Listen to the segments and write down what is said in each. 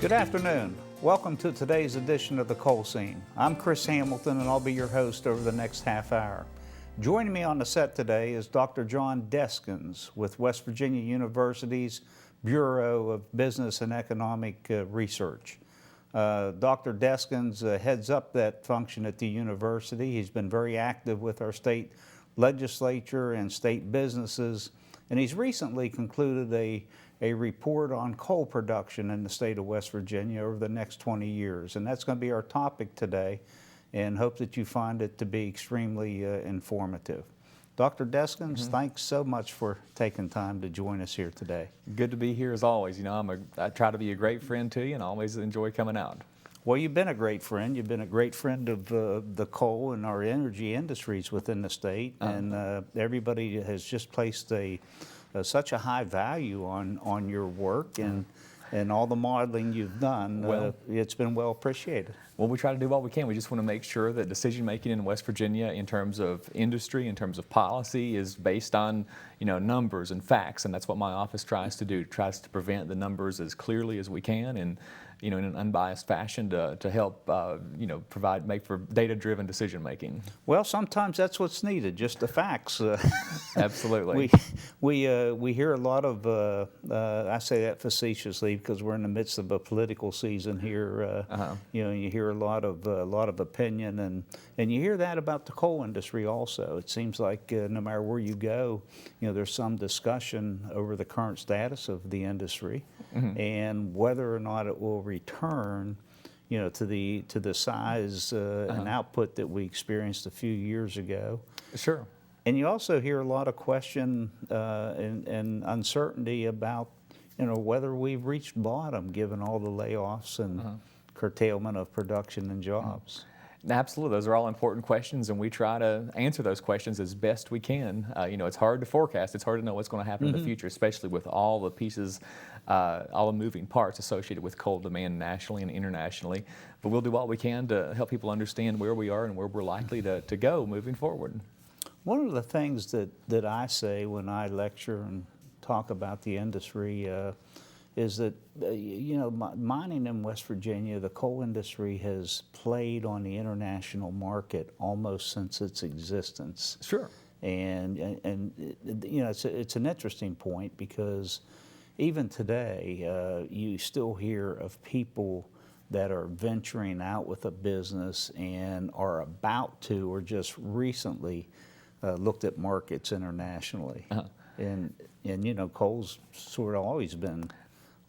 Good afternoon. Welcome to today's edition of the Coal Scene. I'm Chris Hamilton and I'll be your host over the next half hour. Joining me on the set today is Dr. John Deskins with West Virginia University's Bureau of Business and Economic Research. Dr. Deskins heads up that function at the university. He's been very active with our state legislature and state businesses, and he's recently concluded a report on coal production in the state of West Virginia over the next 20 years. And that's going to be our topic today, and hope that you find it to be extremely informative. Dr. Deskins, thanks so much for taking time to join us here today. Good to be here as always. You know, I try to be a great friend to you and always enjoy coming out. Well, you've been a great friend. You've been a great friend of the coal and our energy industries within the state, and everybody has just placed such a high value on your work and all the modeling you've done. Well, it's been well appreciated. Well, we try to do what we can. We just want to make sure that decision making in West Virginia in terms of industry, in terms of policy, is based on, you know, numbers and facts, and that's what my office tries to do. Tries to present the numbers as clearly as we can, and you know, in an unbiased fashion to help you know, make for data-driven decision making. Well, sometimes that's what's needed, just the facts. Absolutely. We hear a lot of I say that facetiously because we're in the midst of a political season here. You know, you hear a lot of opinion, and you hear that about the coal industry also. It seems like no matter where you go, you know, there's some discussion over the current status of the industry and whether or not it will return, you know, to the size and output that we experienced a few years ago. Sure. And you also hear a lot of question and uncertainty about, you know, whether we've reached bottom given all the layoffs and curtailment of production and jobs. Absolutely, those are all important questions, and we try to answer those questions as best we can. You know, it's hard to forecast. It's hard to know what's going to happen in the future, especially with all the pieces, all the moving parts associated with coal demand nationally and internationally. But we'll do what we can to help people understand where we are and where we're likely to go moving forward. One of the things that I say when I lecture and talk about the industry is that, you know, mining in West Virginia, the coal industry has played on the international market almost since its existence. Sure. And you know, it's an interesting point because even today, you still hear of people that are venturing out with a business and are about to or just recently looked at markets internationally. And you know, coal's sort of always been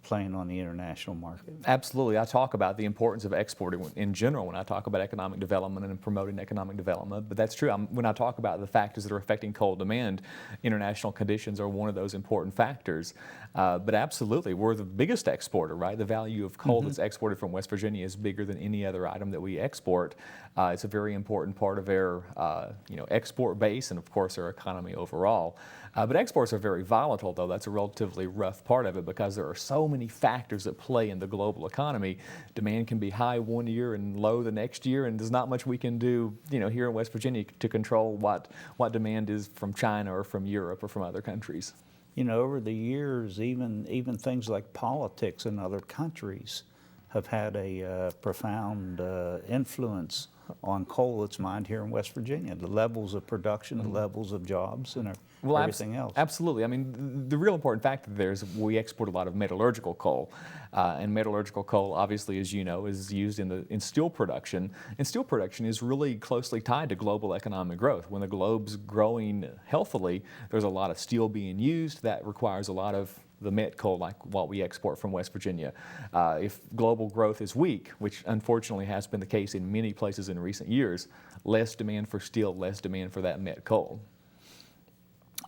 playing on the international market. Absolutely. I talk about the importance of exporting in general when I talk about economic development and promoting economic development, but that's true. When I talk about the factors that are affecting coal demand, international conditions are one of those important factors. But absolutely, we're the biggest exporter, right? The value of coal that's exported from West Virginia is bigger than any other item that we export. It's a very important part of our you know, export base and, of course, our economy overall. But exports are very volatile, though. That's a relatively rough part of it because there are so many factors that play in the global economy. Demand can be high one year and low the next year, and there's not much we can do, you know, here in West Virginia to control what demand is from China or from Europe or from other countries. You know, over the years, even things like politics in other countries have had a profound influence on coal that's mined here in West Virginia. The levels of production, the levels of jobs, and everything else. Absolutely. I mean, the real important factor there is we export a lot of metallurgical coal. And metallurgical coal, obviously, as you know, is used in steel production. And steel production is really closely tied to global economic growth. When the globe's growing healthily, there's a lot of steel being used. That requires a lot of the met coal like what we export from West Virginia. If global growth is weak, which unfortunately has been the case in many places in recent years, less demand for steel, less demand for that met coal.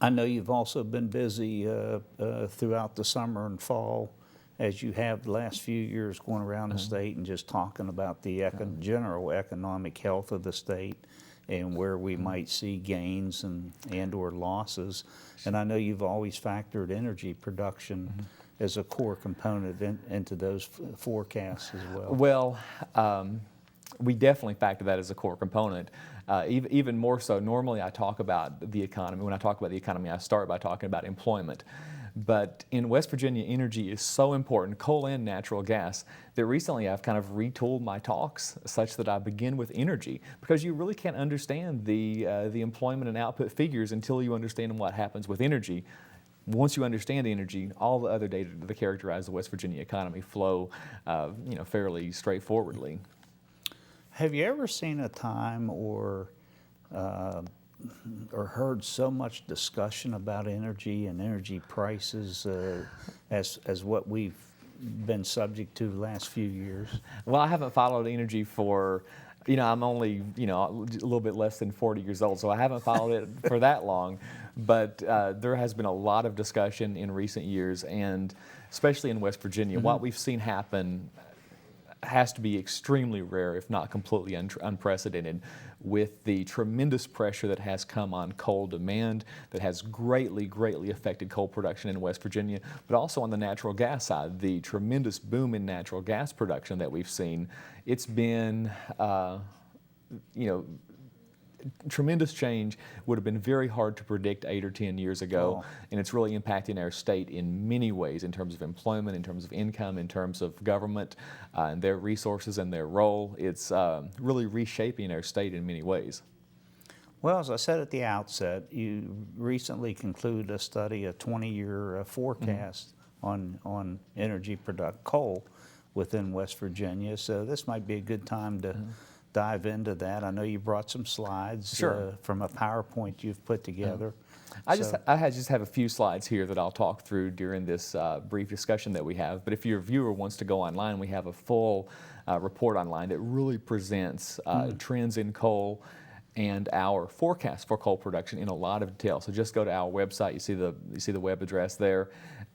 I know you've also been busy throughout the summer and fall, as you have the last few years, going around the state and just talking about the general economic health of the state and where we might see gains and or losses. And I know you've always factored energy production as a core component into those forecasts as well. Well, we definitely factor that as a core component. Even more so, normally I talk about the economy. When I talk about the economy, I start by talking about employment. But in West Virginia, energy is so important, coal and natural gas, that recently I've kind of retooled my talks such that I begin with energy, because you really can't understand the employment and output figures until you understand what happens with energy. Once you understand energy, all the other data that characterize the West Virginia economy flow, fairly straightforwardly. Have you ever seen a time or heard so much discussion about energy and energy prices as what we've been subject to the last few years? Well, I haven't followed energy for, I'm only, a little bit less than 40 years old, so I haven't followed it for that long. But there has been a lot of discussion in recent years, and especially in West Virginia, what we've seen happen has to be extremely rare, if not completely unprecedented, with the tremendous pressure that has come on coal demand that has greatly, greatly affected coal production in West Virginia, but also on the natural gas side, the tremendous boom in natural gas production that we've seen. It's been, tremendous change. Would have been very hard to predict 8 or 10 years ago, and it's really impacting our state in many ways, in terms of employment, in terms of income, in terms of government and their resources and their role. It's really reshaping our state in many ways. Well, as I said at the outset, you recently concluded a study, a 20-year forecast on energy coal within West Virginia, so this might be a good time to dive into that. I know you brought some slides from a PowerPoint you've put together. I just have a few slides here that I'll talk through during this brief discussion that we have. But if your viewer wants to go online, we have a full report online that really presents trends in coal and our forecast for coal production in a lot of detail. So just go to our website. You see the web address there,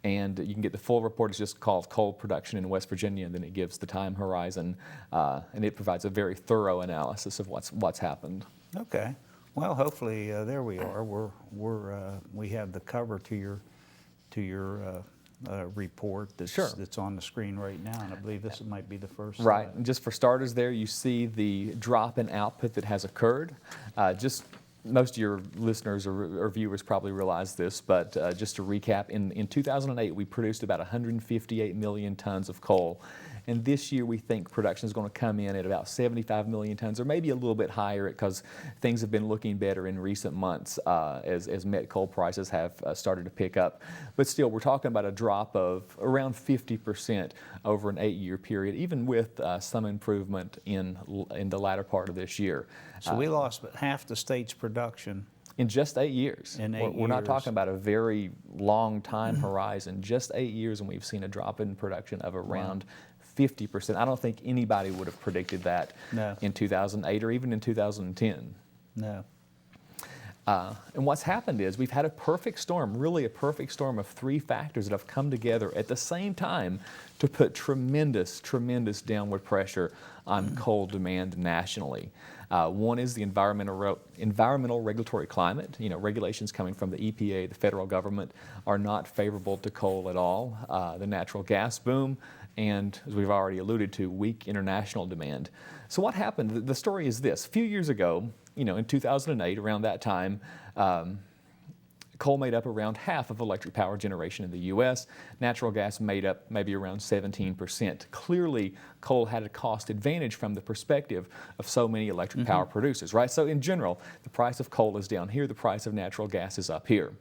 and you can get the full report. It's just called Coal Production in West Virginia, and then it gives the time horizon, and it provides a very thorough analysis of what's happened. Okay. Well, hopefully there we are. We have the cover to your report that's on the screen right now, and I believe this might be the first. Right, and just for starters there, you see the drop in output that has occurred. Most of your listeners or viewers probably realize this, but just to recap, in 2008 we produced about 158 million tons of coal. And this year we think production is going to come in at about 75 million tons, or maybe a little bit higher, because things have been looking better in recent months as met coal prices have started to pick up. But still, we're talking about a drop of around 50% over an 8-year period, even with some improvement in the latter part of this year. So we lost half the state's production. In just 8 years. We're not talking about a very long time horizon, just 8 years, and we've seen a drop in production of around 50%. I don't think anybody would have predicted that in 2008 or even in 2010. No. And what's happened is we've had a perfect storm, really a perfect storm of 3 factors that have come together at the same time to put tremendous, tremendous downward pressure on coal demand nationally. One is the environmental regulatory climate. Regulations coming from the EPA, the federal government, are not favorable to coal at all. The natural gas boom, and as we've already alluded to, weak international demand. So what happened? The story is this. A few years ago, in 2008, around that time, coal made up around half of electric power generation in the U.S. Natural gas made up maybe around 17%. Clearly, coal had a cost advantage from the perspective of so many electric power producers, right? So in general, the price of coal is down here, the price of natural gas is up here.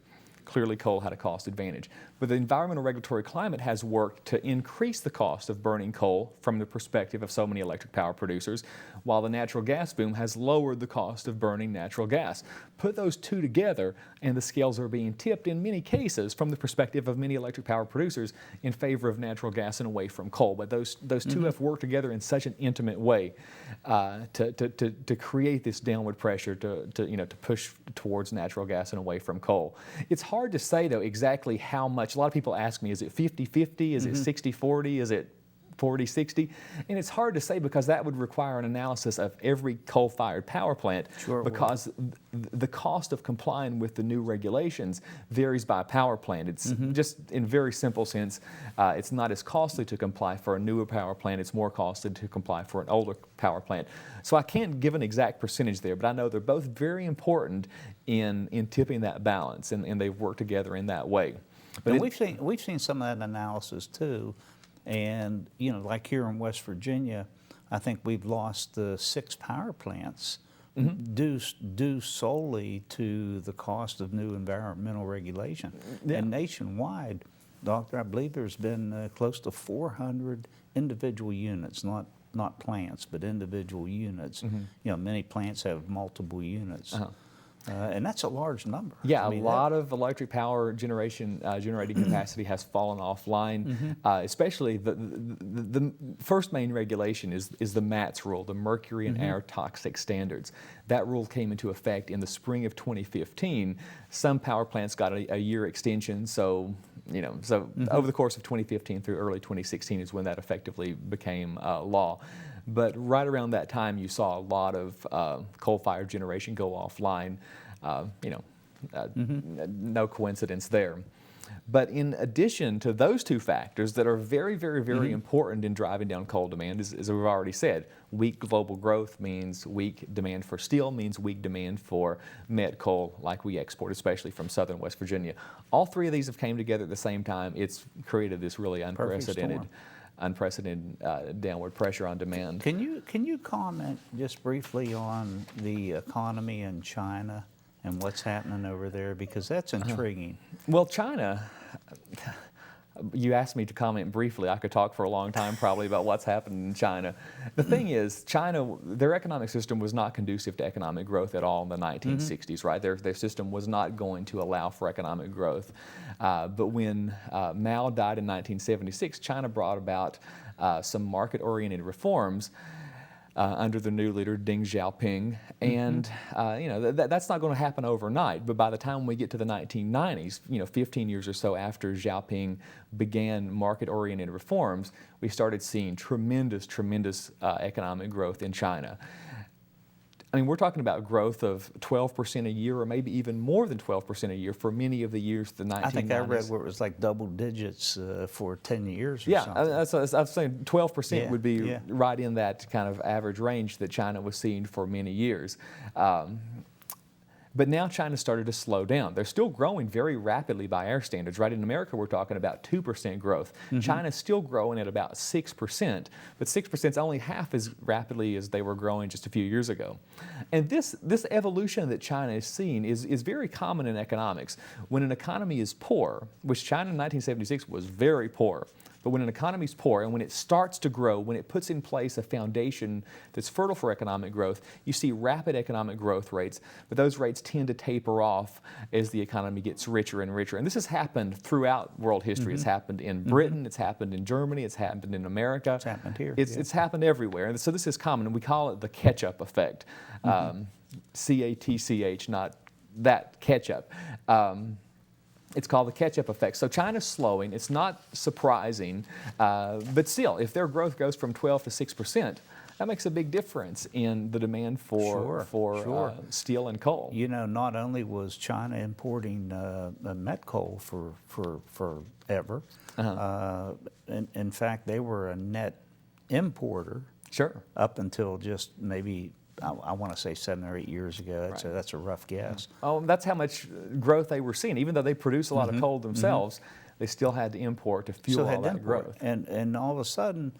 Clearly, coal had a cost advantage. But the environmental regulatory climate has worked to increase the cost of burning coal from the perspective of so many electric power producers, while the natural gas boom has lowered the cost of burning natural gas. Put those two together, and the scales are being tipped in many cases from the perspective of many electric power producers in favor of natural gas and away from coal. But those two have worked together in such an intimate way to create this downward pressure to push towards natural gas and away from coal. It's hard to say, though, exactly how much. A lot of people ask me, is it 50-50? Is it 60-40? Is it 40-60? And it's hard to say, because that would require an analysis of every coal-fired power plant, because the cost of complying with the new regulations varies by power plant. It's just, in very simple sense, it's not as costly to comply for a newer power plant. It's more costly to comply for an older power plant. So I can't give an exact percentage there, but I know they're both very important in tipping that balance, and they've worked together in that way. But And it- we've seen some of that analysis too, and like here in West Virginia, I think we've lost 6 power plants due solely to the cost of new environmental regulation. Yeah. And nationwide, Doctor, I believe there's been close to 400 individual units, not plants, but individual units. Many plants have multiple units. And that's a large number. Yeah, I mean, a lot of electric power generating capacity has fallen offline. Especially the first main regulation is the MATS rule, the Mercury and Air Toxic Standards. That rule came into effect in the spring of 2015. Some power plants got a year extension, so over the course of 2015 through early 2016 is when that effectively became law. But right around that time, you saw a lot of coal-fired generation go offline. No coincidence there. But in addition to those two factors that are very, very, very important in driving down coal demand, as we've already said, weak global growth means weak demand for steel, means weak demand for met coal like we export, especially from southern West Virginia. All three of these have came together at the same time. It's created this really unprecedented downward pressure on demand. Can you comment just briefly on the economy in China and what's happening over there? Because that's intriguing. Well, China, you asked me to comment briefly. I could talk for a long time probably about what's happening in China. The thing is, China, their economic system was not conducive to economic growth at all in the 1960s, right? Their system was not going to allow for economic growth. But when Mao died in 1976, China brought about some market-oriented reforms under the new leader, Deng Xiaoping. And that's not going to happen overnight. But by the time we get to the 1990s, 15 years or so after Xiaoping began market-oriented reforms, we started seeing tremendous economic growth in China. I mean, we're talking about growth of 12% a year, or maybe even more than 12% a year for many of the years of the 1990s. I think I read where it was like double digits for 10 years or yeah, something. I was saying 12% would be yeah. right in that kind of average range that China was seeing for many years. But now China started to slow down. They're still growing very rapidly by our standards, right? In America, we're talking about 2% growth. China's still growing at about 6%, but 6% is only half as rapidly as they were growing just a few years ago. And this evolution that China is seeing is very common in economics. When an economy is poor, which China in 1976 was very poor, but when an economy is poor and when it starts to grow, when it puts in place a foundation that's fertile for economic growth, you see rapid economic growth rates, but those rates tend to taper off as the economy gets richer and richer. And this has happened throughout world history. It's happened in Britain, it's happened in Germany, it's happened in America. It's happened here. It's happened everywhere. And so this is common, and we call it the catch-up effect. C-A-T-C-H, not that catch-up. It's called the catch-up effect. So China's slowing. It's not surprising. But still, if their growth goes from 12 to 6%, that makes a big difference in the demand for steel and coal. Not only was China importing met coal for forever, in fact, they were a net importer up until just maybe, I want to say 7 or 8 years ago. That's a rough guess. Oh, that's how much growth they were seeing. Even though they produce a lot of coal themselves, they still had to import to fuel all that growth. And all of a sudden,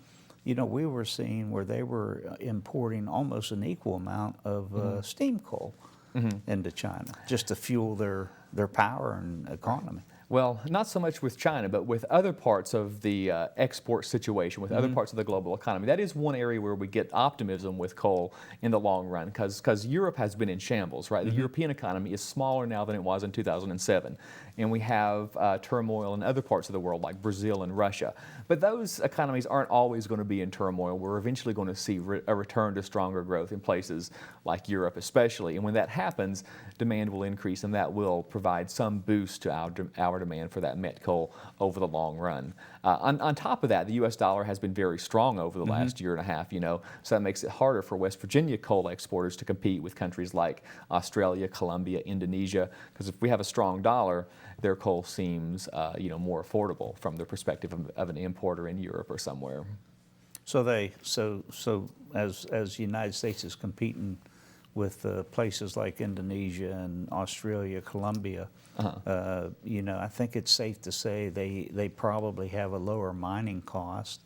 we were seeing where they were importing almost an equal amount of steam coal into China just to fuel their power and economy. Well, not so much with China, but with other parts of the export situation, with other parts of the global economy. That is one area where we get optimism with coal in the long run, because Europe has been in shambles, right? The European economy is smaller now than it was in 2007. And we have turmoil in other parts of the world, like Brazil and Russia. But those economies aren't always going to be in turmoil. We're eventually going to see a return to stronger growth in places like Europe especially. And when that happens, demand will increase, and that will provide some boost to our demand for that met coal over the long run. On top of that, the U.S. dollar has been very strong over the last year and a half, so that makes it harder for West Virginia coal exporters to compete with countries like Australia, Colombia, Indonesia, because if we have a strong dollar, their coal seems more affordable from the perspective of an importer in Europe or somewhere. So as the United States is competing with places like Indonesia and Australia, Colombia, you know, I think it's safe to say they probably have a lower mining cost,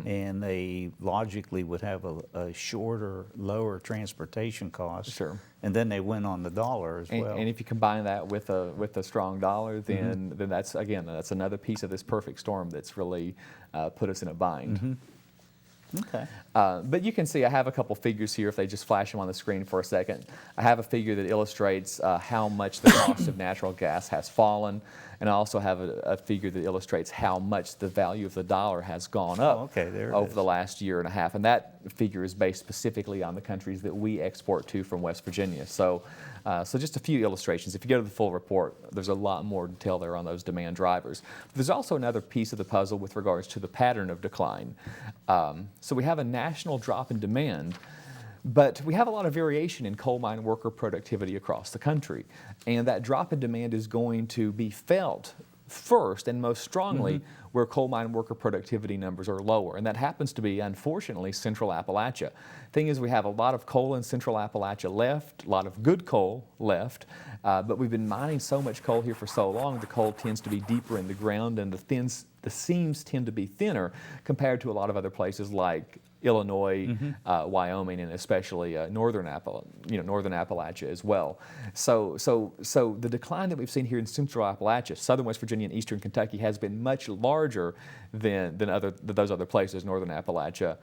and they logically would have a shorter, lower transportation cost. Sure. And then they win on the dollar as well. And if you combine that with a strong dollar, then that's another piece of this perfect storm that's really put us in a bind. Okay. But you can see I have a couple figures here if they just flash them on the screen for a second. I have a figure that illustrates how much the cost of natural gas has fallen, and I also have a figure that illustrates how much the value of the dollar has gone up over the last year and a half. And that figure is based specifically on the countries that we export to from West Virginia. So just a few illustrations. If you go to the full report, there's a lot more detail there on those demand drivers. But there's also another piece of the puzzle with regards to the pattern of decline. So we have a national drop in demand, but we have a lot of variation in coal mine worker productivity across the country. And that drop in demand is going to be felt first and most strongly where coal mine worker productivity numbers are lower. And that happens to be, unfortunately, Central Appalachia. Thing is, we have a lot of coal in Central Appalachia left, a lot of good coal left, but we've been mining so much coal here for so long, the coal tends to be deeper in the ground and the seams tend to be thinner compared to a lot of other places like Illinois, Wyoming, and especially northern Appalachia as well. So the decline that we've seen here in Central Appalachia, southern West Virginia, and eastern Kentucky has been much larger than those other places, northern Appalachia,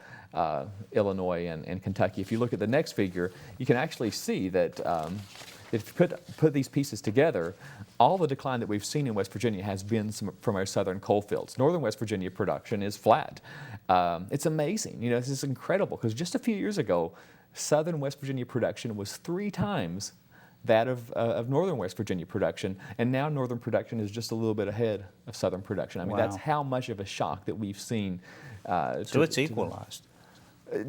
Illinois, and Kentucky. If you look at the next figure, you can actually see that if you put these pieces together, all the decline that we've seen in West Virginia has been from our southern coal fields. Northern West Virginia production is flat. It's amazing. You know, this is incredible because just a few years ago, southern West Virginia production was 3 times that of northern West Virginia production, and now northern production is just a little bit ahead of southern production. I mean, that's how much of a shock that we've seen. So it's equalized.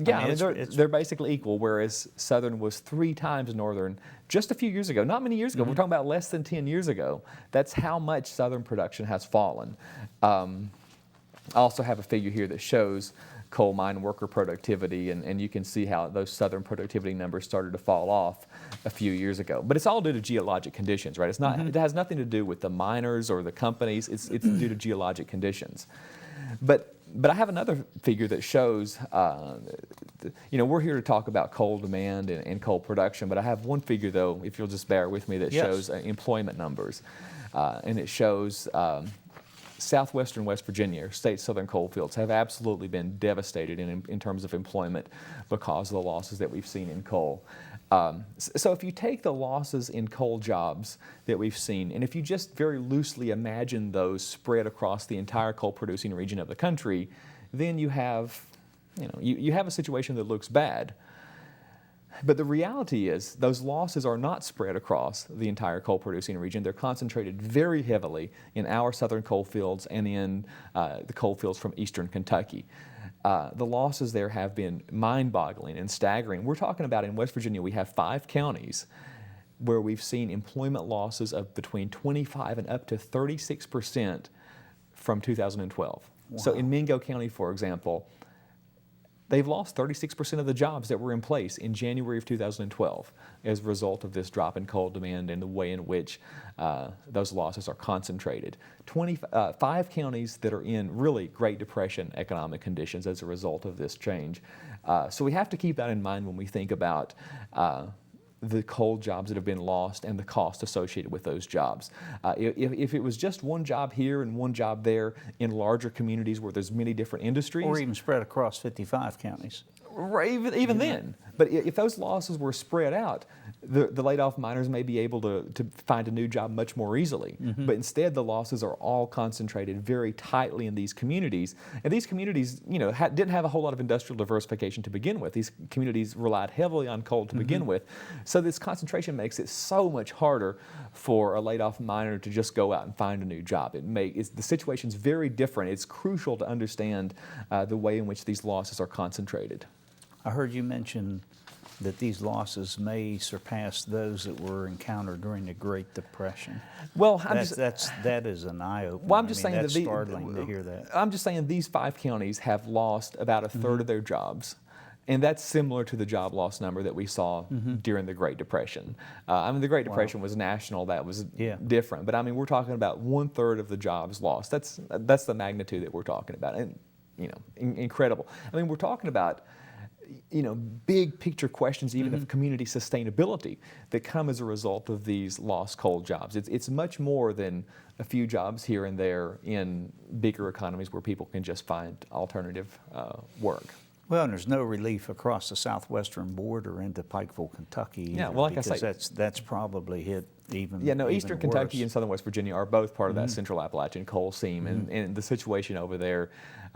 Yeah, I mean, they're basically equal, whereas Southern was 3 times Northern just a few years ago. Not many years ago. We're talking about less than 10 years ago. That's how much Southern production has fallen. I also have a figure here that shows coal mine worker productivity, and you can see how those Southern productivity numbers started to fall off a few years ago. But it's all due to geologic conditions, right? It's not. It has nothing to do with the miners or the companies. It's due to geologic conditions. But I have another figure that shows, you know, we're here to talk about coal demand and coal production, but I have one figure, though, if you'll just bear with me, that shows employment numbers. And it shows southwestern West Virginia, state southern coal fields, have absolutely been devastated in terms of employment because of the losses that we've seen in coal. So if you take the losses in coal jobs that we've seen, and if you just very loosely imagine those spread across the entire coal-producing region of the country, then you have, you know, you have a situation that looks bad. But the reality is those losses are not spread across the entire coal-producing region. They're concentrated very heavily in our southern coal fields and in the coal fields from eastern Kentucky. The losses there have been mind-boggling and staggering. We're talking about in West Virginia, we have 5 counties where we've seen employment losses of between 25 and up to 36% from 2012. Wow. So in Mingo County, for example, they've lost 36% of the jobs that were in place in January of 2012 as a result of this drop in coal demand and the way in which those losses are concentrated. 5 counties that are in really Great Depression economic conditions as a result of this change. So we have to keep that in mind when we think about the coal jobs that have been lost and the cost associated with those jobs. If it was just one job here and one job there in larger communities where there's many different industries. Or even spread across 55 counties. Right, even then. But if those losses were spread out, the laid-off miners may be able to find a new job much more easily. But instead, the losses are all concentrated very tightly in these communities. And these communities, you know, didn't have a whole lot of industrial diversification to begin with. These communities relied heavily on coal to begin with. So this concentration makes it so much harder for a laid-off miner to just go out and find a new job. The situation's very different. It's crucial to understand the way in which these losses are concentrated. I heard you mention that these losses may surpass those that were encountered during the Great Depression. Well, that is an eye-opener. Well, I'm just saying that's startling to hear that. I'm just saying these 5 counties have lost about a third of their jobs And that's similar to the job loss number that we saw during the Great Depression. I mean, the Great Depression was national; that was different. But I mean, we're talking about 1/3 of the jobs lost. That's the magnitude that we're talking about, and incredible. I mean, we're talking about big picture questions, even of community sustainability, that come as a result of these lost coal jobs. It's much more than a few jobs here and there in bigger economies where people can just find alternative work. Well, and there's no relief across the southwestern border into Pikeville, Kentucky. Yeah, well, like I because say, that's probably hit even. Yeah, no, even Eastern worse. Kentucky and Southern West Virginia are both part of that Central Appalachian coal seam, and the situation over there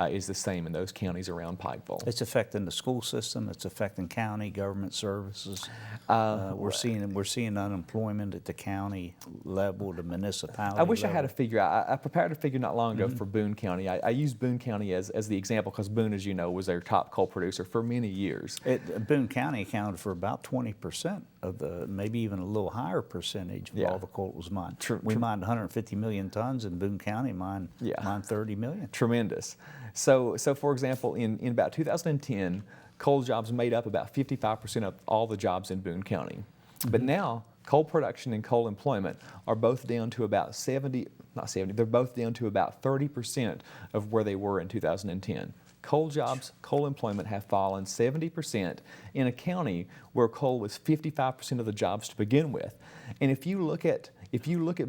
is the same in those counties around Pikeville. It's affecting the school system. It's affecting county government services. We're seeing unemployment at the county level, the municipality. I wish I had a level. figure. I prepared a figure not long ago for Boone County. I used Boone County as the example because Boone, as you know, was their top coal producer for many years. Boone County accounted for about 20% of the, maybe even a little higher percentage of all the coal that was mined. We mined 150 million tons, and Boone County mined 30 million. Tremendous. So for example, in about 2010, coal jobs made up about 55% of all the jobs in Boone County. But now, coal production and coal employment are both down to about they're both down to about 30% of where they were in 2010. Coal jobs, coal employment have fallen 70% in a county where coal was 55% of the jobs to begin with. And if you look at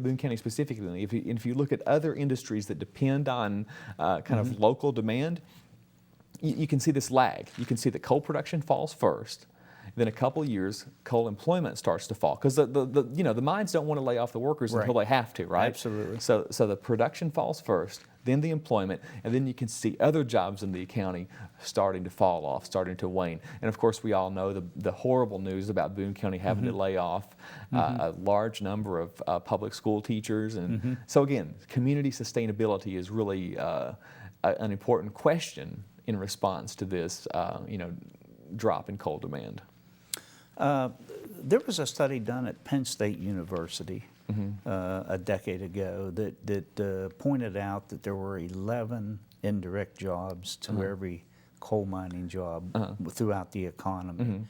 Boone County specifically, if you look at other industries that depend on kind of local demand, you can see this lag. You can see that coal production falls first. Then a couple of years, coal employment starts to fall because the mines don't want to lay off the workers until they have to, right? Absolutely. So the production falls first, then the employment, and then you can see other jobs in the county starting to fall off, starting to wane. And of course, we all know the horrible news about Boone County having to lay off a large number of public school teachers. And so again, community sustainability is really an important question in response to this, drop in coal demand. There was a study done at Penn State University a decade ago that pointed out that there were 11 indirect jobs to every coal mining job throughout the economy.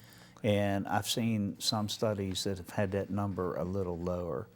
And I've seen some studies that have had that number a little lower.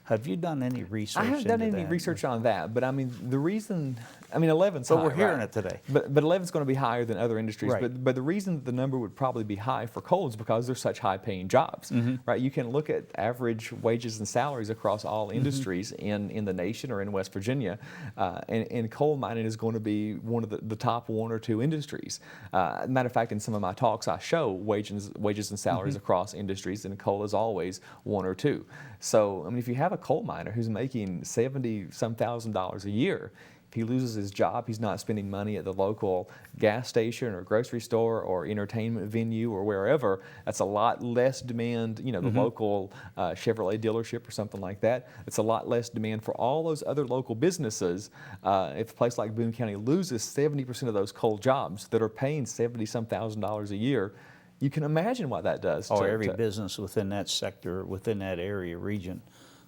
Have you done any research? I haven't done into any that? research on that, but I mean, the reason, 11's But high, we're hearing right? it today. But 11's going to be higher than other industries. Right. But the reason that the number would probably be high for coal is because they're such high-paying jobs, right? You can look at average wages and salaries across all industries in the nation or in West Virginia, and coal mining is going to be one of the top one or two industries. Matter of fact, in some of my talks, I show wages and salaries across industries, and coal is always one or two. So, I mean, if you have a coal miner who's making $70-some thousand a year, if he loses his job, he's not spending money at the local gas station or grocery store or entertainment venue or wherever. That's a lot less demand, the local Chevrolet dealership or something like that. It's a lot less demand for all those other local businesses. If a place like Boone County loses 70% of those coal jobs that are paying $70-some thousand a year, you can imagine what that does. Every business within that sector, within that area, region,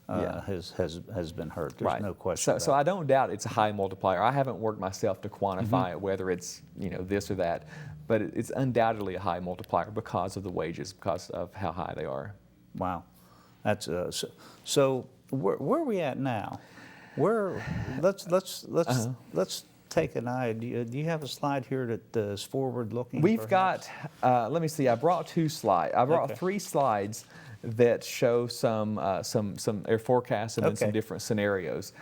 has been hurt. There's no question. So I don't doubt it's a high multiplier. I haven't worked myself to quantify it, whether it's this or that, but it's undoubtedly a high multiplier because of the wages, because of how high they are. Wow, that's so. Where are we at now? Let's take an eye. Do you have a slide here that is forward-looking? We've perhaps? got. Let me see. I brought two slides. I brought 3 slides that show some air forecasts and then some different scenarios.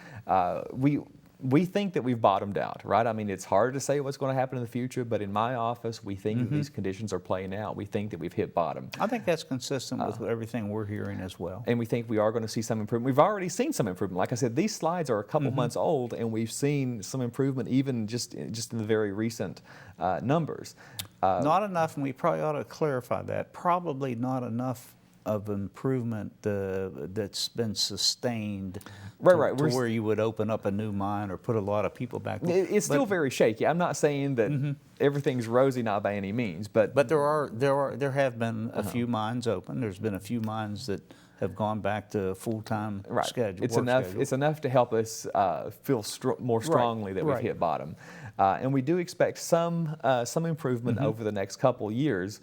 We think that we've bottomed out, right? I mean, it's hard to say what's going to happen in the future, but in my office, we think that these conditions are playing out. We think that we've hit bottom. I think that's consistent with everything we're hearing as well. And we think we are going to see some improvement. We've already seen some improvement. Like I said, these slides are a couple months old, and we've seen some improvement even just in the very recent numbers. Not enough, and we probably ought to clarify that. Probably not enough of improvement that's been sustained to where you would open up a new mine or put a lot of people back there. It's still very shaky. I'm not saying that everything's rosy, not by any means, but there have been a few mines open. There's been a few mines that have gone back to full-time schedule. It's enough to help us feel more strongly that we've hit bottom. And we do expect some improvement over the next couple years.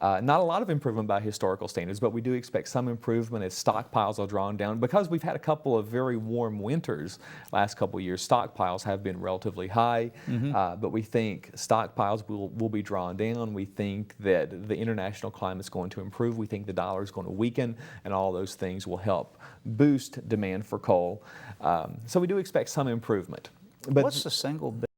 Not a lot of improvement by historical standards, but we do expect some improvement as stockpiles are drawn down. Because we've had a couple of very warm winters last couple of years, stockpiles have been relatively high, but we think stockpiles will be drawn down. We think that the international climate is going to improve. We think the dollar is going to weaken, and all those things will help boost demand for coal. So we do expect some improvement. But What's the single